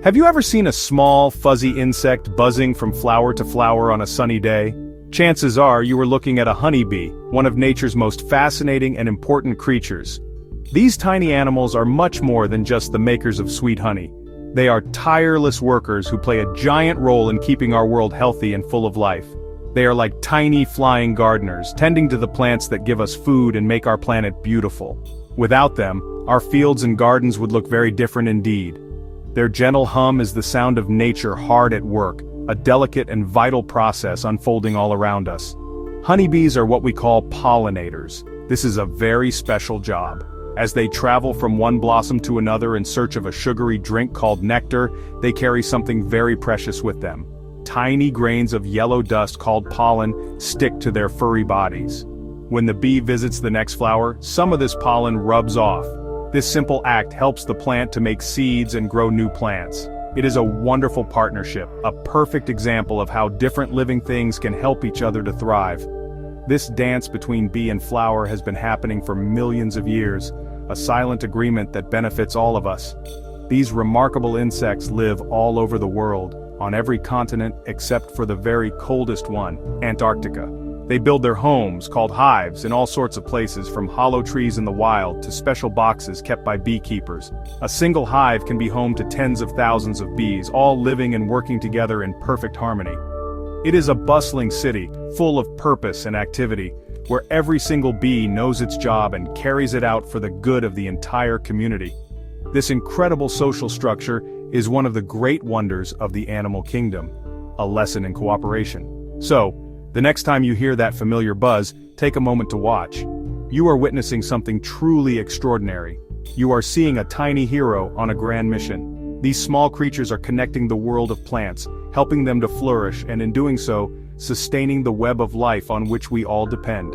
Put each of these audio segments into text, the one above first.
Have you ever seen a small, fuzzy insect buzzing from flower to flower on a sunny day? Chances are you were looking at a honeybee, one of nature's most fascinating and important creatures. These tiny animals are much more than just the makers of sweet honey. They are tireless workers who play a giant role in keeping our world healthy and full of life. They are like tiny flying gardeners, tending to the plants that give us food and make our planet beautiful. Without them, our fields and gardens would look very different indeed. Their gentle hum is the sound of nature hard at work, a delicate and vital process unfolding all around us. Honeybees are what we call pollinators. This is a very special job. As they travel from one blossom to another in search of a sugary drink called nectar, they carry something very precious with them. Tiny grains of yellow dust called pollen stick to their furry bodies. When the bee visits the next flower, some of this pollen rubs off. This simple act helps the plant to make seeds and grow new plants. It is a wonderful partnership, a perfect example of how different living things can help each other to thrive. This dance between bee and flower has been happening for millions of years, a silent agreement that benefits all of us. These remarkable insects live all over the world, on every continent except for the very coldest one, Antarctica. They build their homes, called hives, in all sorts of places, from hollow trees in the wild to special boxes kept by beekeepers. A single hive can be home to tens of thousands of bees, all living and working together in perfect harmony. It is a bustling city, full of purpose and activity, where every single bee knows its job and carries it out for the good of the entire community. This incredible social structure is one of the great wonders of the animal kingdom, a lesson in cooperation. So, the next time you hear that familiar buzz, take a moment to watch. You are witnessing something truly extraordinary. You are seeing a tiny hero on a grand mission. These small creatures are connecting the world of plants, helping them to flourish, and in doing so, sustaining the web of life on which we all depend.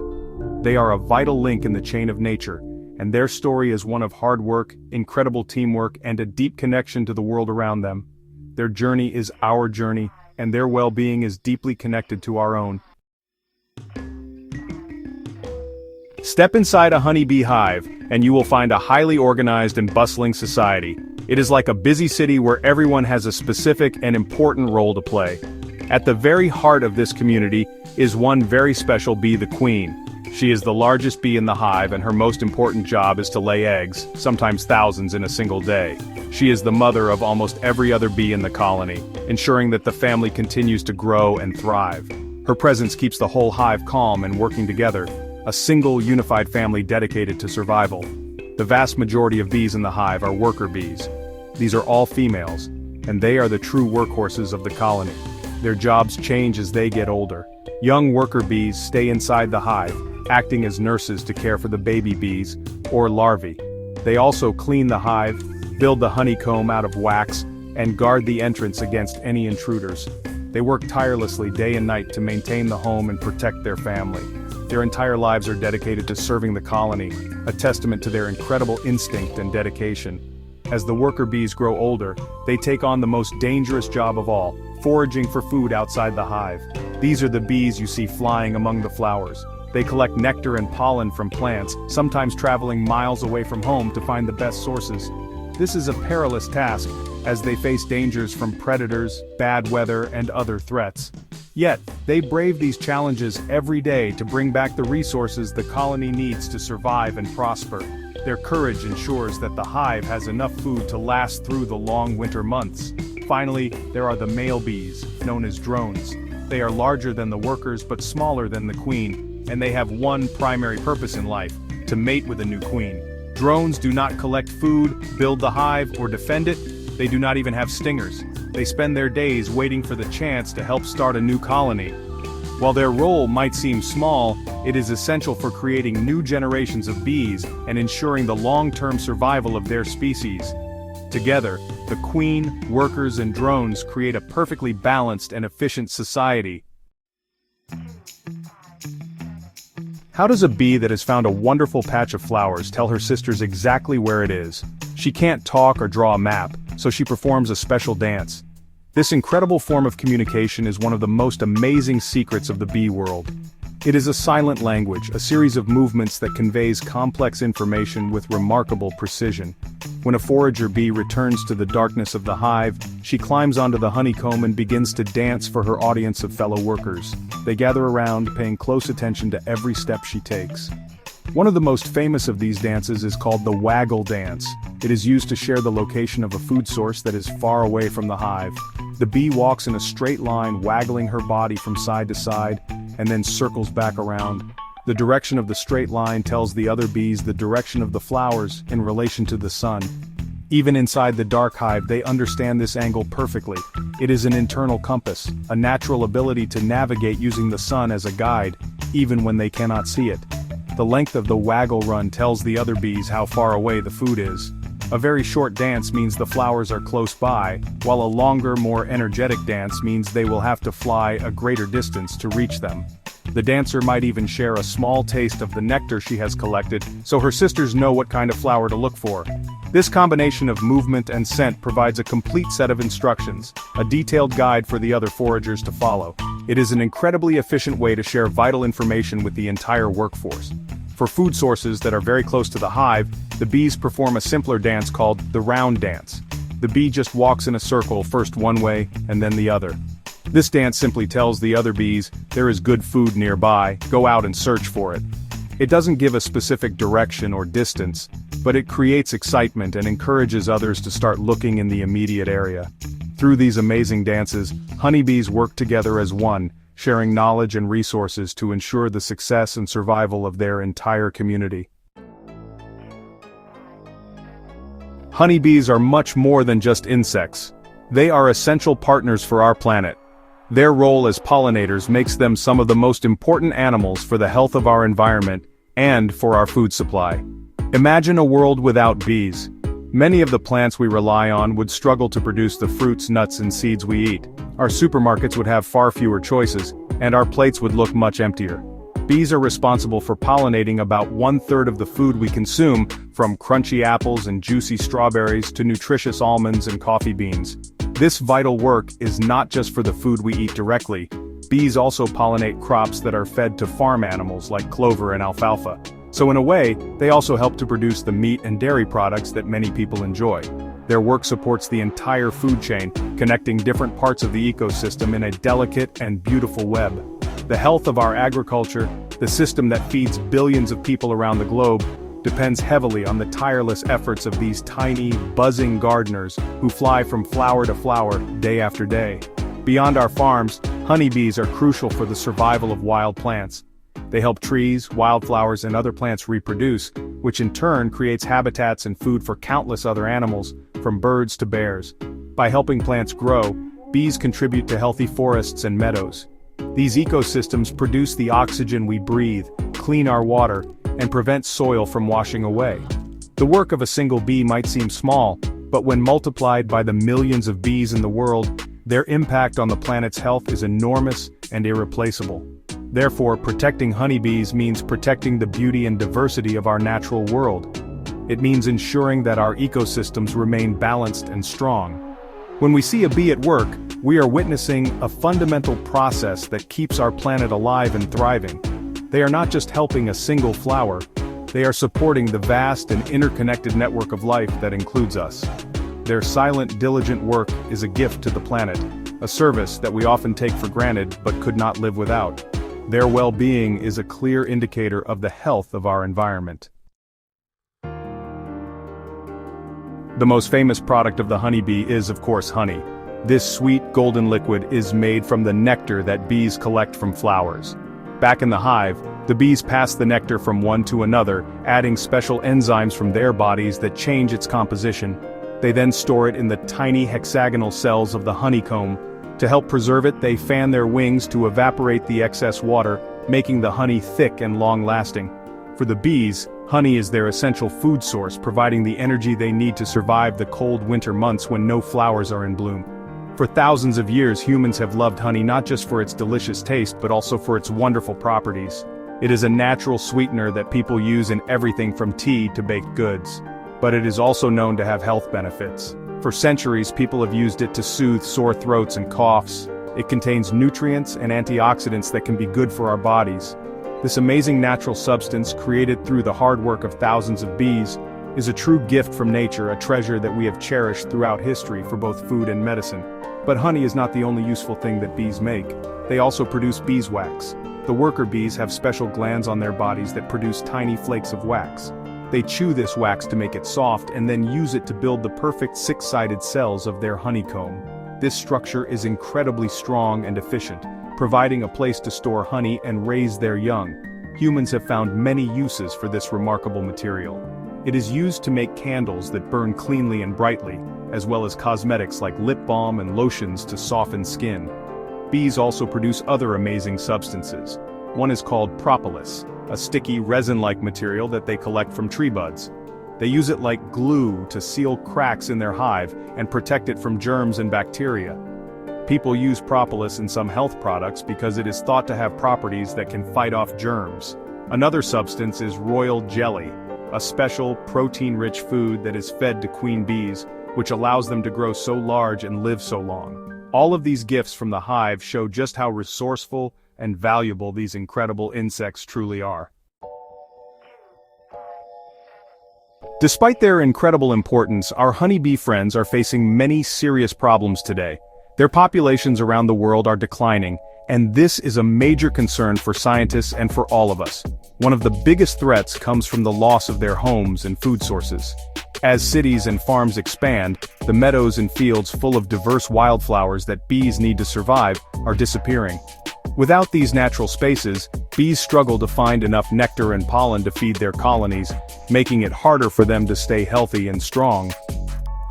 They are a vital link in the chain of nature, and their story is one of hard work, incredible teamwork, and a deep connection to the world around them. Their journey is our journey, and their well-being is deeply connected to our own. Step inside a honeybee hive, and you will find a highly organized and bustling society. It is like a busy city where everyone has a specific and important role to play. At the very heart of this community is one very special bee, the queen. She is the largest bee in the hive, and her most important job is to lay eggs, sometimes thousands in a single day. She is the mother of almost every other bee in the colony, ensuring that the family continues to grow and thrive. Her presence keeps the whole hive calm and working together, a single unified family dedicated to survival. The vast majority of bees in the hive are worker bees. These are all females, and they are the true workhorses of the colony. Their jobs change as they get older. Young worker bees stay inside the hive, acting as nurses to care for the baby bees, or larvae. They also clean the hive, build the honeycomb out of wax, and guard the entrance against any intruders. They work tirelessly day and night to maintain the home and protect their family. Their entire lives are dedicated to serving the colony, a testament to their incredible instinct and dedication. As the worker bees grow older, they take on the most dangerous job of all, foraging for food outside the hive. These are the bees you see flying among the flowers. They collect nectar and pollen from plants, sometimes traveling miles away from home to find the best sources. This is a perilous task, as they face dangers from predators, bad weather, and other threats. Yet, they brave these challenges every day to bring back the resources the colony needs to survive and prosper. Their courage ensures that the hive has enough food to last through the long winter months. Finally, there are the male bees, known as drones. They are larger than the workers but smaller than the queen, and they have one primary purpose in life: to mate with a new queen. Drones do not collect food, build the hive, or defend it. They do not even have stingers. They spend their days waiting for the chance to help start a new colony. While their role might seem small, it is essential for creating new generations of bees and ensuring the long-term survival of their species. Together, the queen, workers, and drones create a perfectly balanced and efficient society. How does a bee that has found a wonderful patch of flowers tell her sisters exactly where it is? She can't talk or draw a map, so she performs a special dance. This incredible form of communication is one of the most amazing secrets of the bee world. It is a silent language, a series of movements that conveys complex information with remarkable precision. When a forager bee returns to the darkness of the hive, she climbs onto the honeycomb and begins to dance for her audience of fellow workers. They gather around, paying close attention to every step she takes. One of the most famous of these dances is called the waggle dance. It is used to share the location of a food source that is far away from the hive. The bee walks in a straight line, waggling her body from side to side, and then circles back around. The direction of the straight line tells the other bees the direction of the flowers in relation to the sun. Even inside the dark hive, they understand this angle perfectly. It is an internal compass, a natural ability to navigate using the sun as a guide, even when they cannot see it. The length of the waggle run tells the other bees how far away the food is. A very short dance means the flowers are close by, while a longer, more energetic dance means they will have to fly a greater distance to reach them. The dancer might even share a small taste of the nectar she has collected, so her sisters know what kind of flower to look for. This combination of movement and scent provides a complete set of instructions, a detailed guide for the other foragers to follow. It is an incredibly efficient way to share vital information with the entire workforce. For food sources that are very close to the hive, the bees perform a simpler dance called the round dance. The bee just walks in a circle, first one way, and then the other. This dance simply tells the other bees, there is good food nearby, go out and search for it. It doesn't give a specific direction or distance, but it creates excitement and encourages others to start looking in the immediate area. Through these amazing dances, honeybees work together as one, sharing knowledge and resources to ensure the success and survival of their entire community. Honeybees are much more than just insects. They are essential partners for our planet. Their role as pollinators makes them some of the most important animals for the health of our environment and for our food supply. Imagine a world without bees. Many of the plants we rely on would struggle to produce the fruits, nuts, and seeds we eat. Our supermarkets would have far fewer choices, and our plates would look much emptier. Bees are responsible for pollinating about 1/3 of the food we consume, from crunchy apples and juicy strawberries to nutritious almonds and coffee beans. This vital work is not just for the food we eat directly. Bees also pollinate crops that are fed to farm animals like clover and alfalfa. So in a way, they also help to produce the meat and dairy products that many people enjoy. Their work supports the entire food chain, connecting different parts of the ecosystem in a delicate and beautiful web. The health of our agriculture, the system that feeds billions of people around the globe, depends heavily on the tireless efforts of these tiny, buzzing gardeners who fly from flower to flower, day after day. Beyond our farms, honeybees are crucial for the survival of wild plants. They help trees, wildflowers, and other plants reproduce, which in turn creates habitats and food for countless other animals, from birds to bears. By helping plants grow, bees contribute to healthy forests and meadows. These ecosystems produce the oxygen we breathe, clean our water, and prevent soil from washing away. The work of a single bee might seem small, but when multiplied by the millions of bees in the world, their impact on the planet's health is enormous and irreplaceable. Therefore, protecting honeybees means protecting the beauty and diversity of our natural world. It means ensuring that our ecosystems remain balanced and strong. When we see a bee at work, we are witnessing a fundamental process that keeps our planet alive and thriving. They are not just helping a single flower, they are supporting the vast and interconnected network of life that includes us. Their silent, diligent work is a gift to the planet, a service that we often take for granted but could not live without. Their well-being is a clear indicator of the health of our environment. The most famous product of the honeybee is, of course, honey. This sweet, golden liquid is made from the nectar that bees collect from flowers. Back in the hive, the bees pass the nectar from one to another, adding special enzymes from their bodies that change its composition. They then store it in the tiny hexagonal cells of the honeycomb. To help preserve it, they fan their wings to evaporate the excess water, making the honey thick and long-lasting. For the bees, honey is their essential food source, providing the energy they need to survive the cold winter months when no flowers are in bloom. For thousands of years, humans have loved honey not just for its delicious taste but also for its wonderful properties. It is a natural sweetener that people use in everything from tea to baked goods. But it is also known to have health benefits. For centuries, people have used it to soothe sore throats and coughs. It contains nutrients and antioxidants that can be good for our bodies. This amazing natural substance, created through the hard work of thousands of bees, is a true gift from nature, a treasure that we have cherished throughout history for both food and medicine. But honey is not the only useful thing that bees make. They also produce beeswax. The worker bees have special glands on their bodies that produce tiny flakes of wax. They chew this wax to make it soft and then use it to build the perfect six-sided cells of their honeycomb. This structure is incredibly strong and efficient, providing a place to store honey and raise their young. Humans have found many uses for this remarkable material. It is used to make candles that burn cleanly and brightly, as well as cosmetics like lip balm and lotions to soften skin. Bees also produce other amazing substances. One is called propolis, a sticky resin-like material that they collect from tree buds. They use it like glue to seal cracks in their hive and protect it from germs and bacteria. People use propolis in some health products because it is thought to have properties that can fight off germs. Another substance is royal jelly, a special protein-rich food that is fed to queen bees, which allows them to grow so large and live so long. All of these gifts from the hive show just how resourceful and valuable these incredible insects truly are. Despite their incredible importance, our honeybee friends are facing many serious problems today. Their populations around the world are declining, and this is a major concern for scientists and for all of us. One of the biggest threats comes from the loss of their homes and food sources. As cities and farms expand, the meadows and fields full of diverse wildflowers that bees need to survive are disappearing. Without these natural spaces, bees struggle to find enough nectar and pollen to feed their colonies, making it harder for them to stay healthy and strong.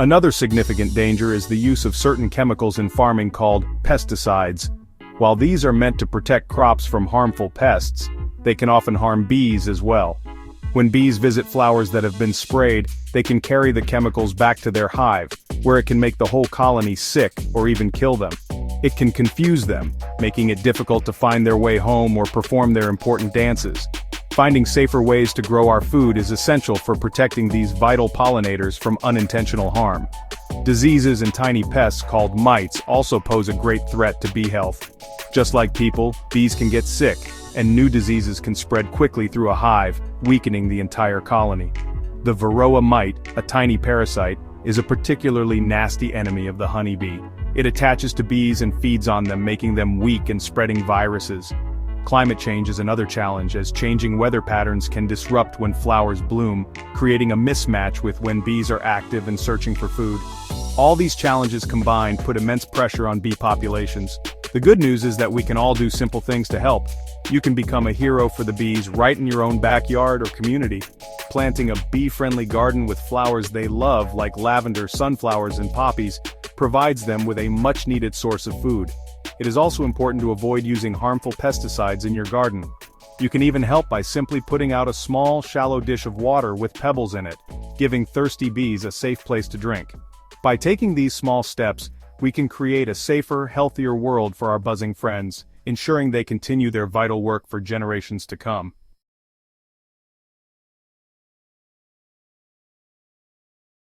Another significant danger is the use of certain chemicals in farming called pesticides. While these are meant to protect crops from harmful pests, they can often harm bees as well. When bees visit flowers that have been sprayed, they can carry the chemicals back to their hive, where it can make the whole colony sick or even kill them. It can confuse them, making it difficult to find their way home or perform their important dances. Finding safer ways to grow our food is essential for protecting these vital pollinators from unintentional harm. Diseases and tiny pests called mites also pose a great threat to bee health. Just like people, bees can get sick, and new diseases can spread quickly through a hive, weakening the entire colony. The Varroa mite, a tiny parasite, is a particularly nasty enemy of the honeybee. It attaches to bees and feeds on them, making them weak and spreading viruses. Climate change is another challenge, as changing weather patterns can disrupt when flowers bloom, creating a mismatch with when bees are active and searching for food. All these challenges combined put immense pressure on bee populations. The good news is that we can all do simple things to help. You can become a hero for the bees right in your own backyard or community. Planting a bee-friendly garden with flowers they love, like lavender, sunflowers, and poppies, provides them with a much-needed source of food. It is also important to avoid using harmful pesticides in your garden. You can even help by simply putting out a small, shallow dish of water with pebbles in it, giving thirsty bees a safe place to drink. By taking these small steps, we can create a safer, healthier world for our buzzing friends, ensuring they continue their vital work for generations to come.